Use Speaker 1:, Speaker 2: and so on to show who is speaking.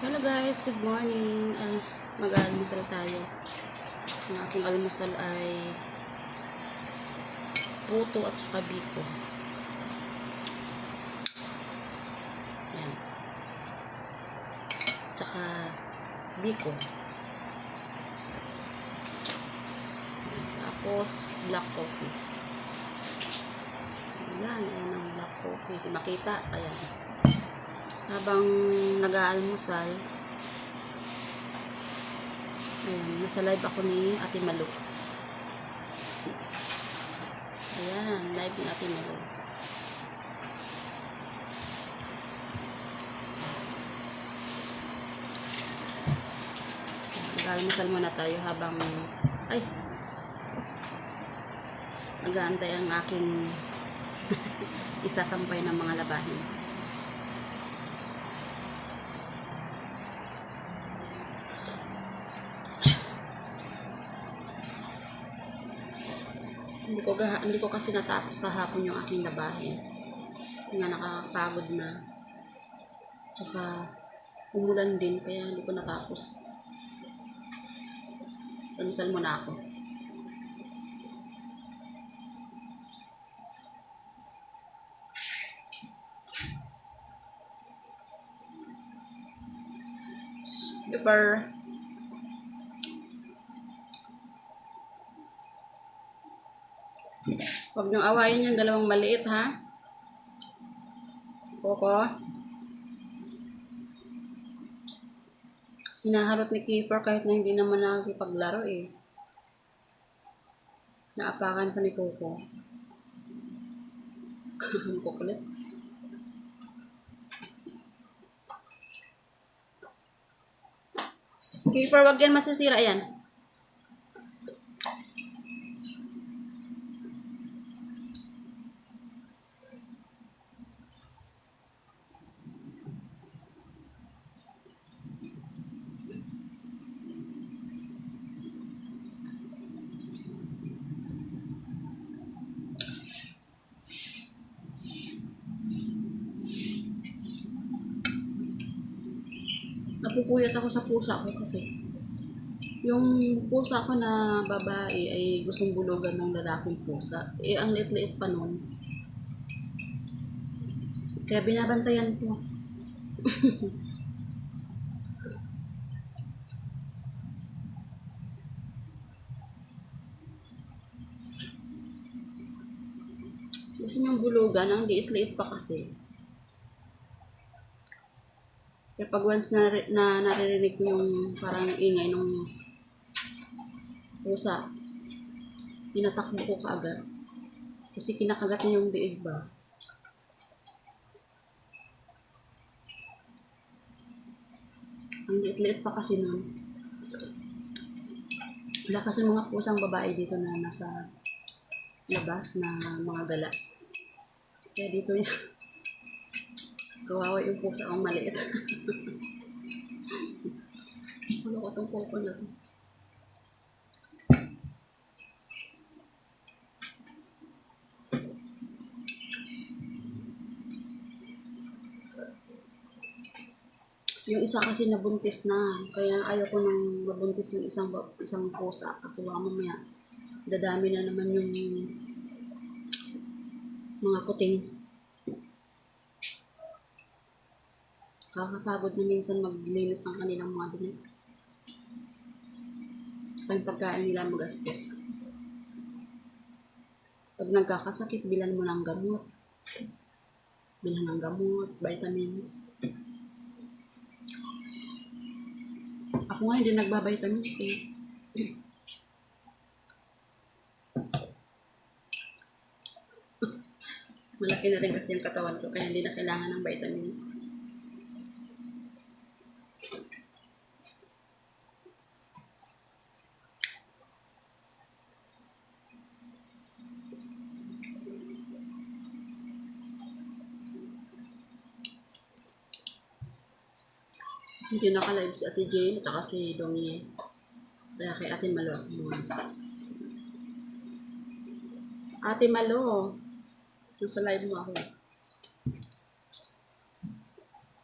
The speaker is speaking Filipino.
Speaker 1: Hello guys, good morning. Mag-almusal tayo. Ang aking almusal ay puto at saka biko. Yan. Tsaka biko. Tapos black coffee. Ayan ang black coffee. Hindi makita. Ayan. Habang nag-aalmusal, ayan, nasa live ako ni Ate Malu. Ayan, live ni Ate Malu. Nag-aalmusal muna tayo habang nag-aantay ang aking isasampay ng mga labahin. Hindi ko kasi natapos kahapon yung aking labahin. Kasi nga nakakapagod na. Tsaka umulan din kaya hindi ko natapos. Almusal muna ako. Super. Huwag niyong awayin yung dalawang maliit, ha? Koko. Hinaharot ni Keeper kahit na hindi naman nakikipaglaro eh. Naapakan pa ni Coco. Ang kukulit. Keeper, wag yan, masisira yan. Napupuyat ako sa pusa ko kasi yung pusa ko na babae ay gustong bulugan ng lalaking pusa. Eh, ang liit-liit pa nun. Kaya binabantayan ko. Gusto niyang bulugan, ang liit-liit pa kasi. Kaya pag once na naririnig ko yung parang ingay ng pusa, tinatakbo ko kaagad. Kasi kinakagat niya yung liig ba. Ang liit-liit pa kasi nun. Wala kasi mga pusang babae dito na nasa labas na mga gala. Kaya dito yung kawawa yung pusa ang maliit. Ano ko itong Coco na to? Yung isa kasi nabuntis na, kaya ayoko nang mabuntis yung isang pusa kasi baka mamaya dadami na naman yung mga kuting. Kakapagod na minsan maglinis ng kanilang mga dumi. Yung pagkain nila magastos. Pag nagkakasakit, bilan mo ng gamot. Bilan ng gamot, vitamins. Ako nga hindi nagbabitamins eh. Malaki na rin kasi yung katawan ko kaya hindi na kailangan ng vitamins. Hindi naka-live si Ate Jane at saka si Donnie. Kaya kay Ate Malo ako muna. Ate Malo, nasa live mo ako.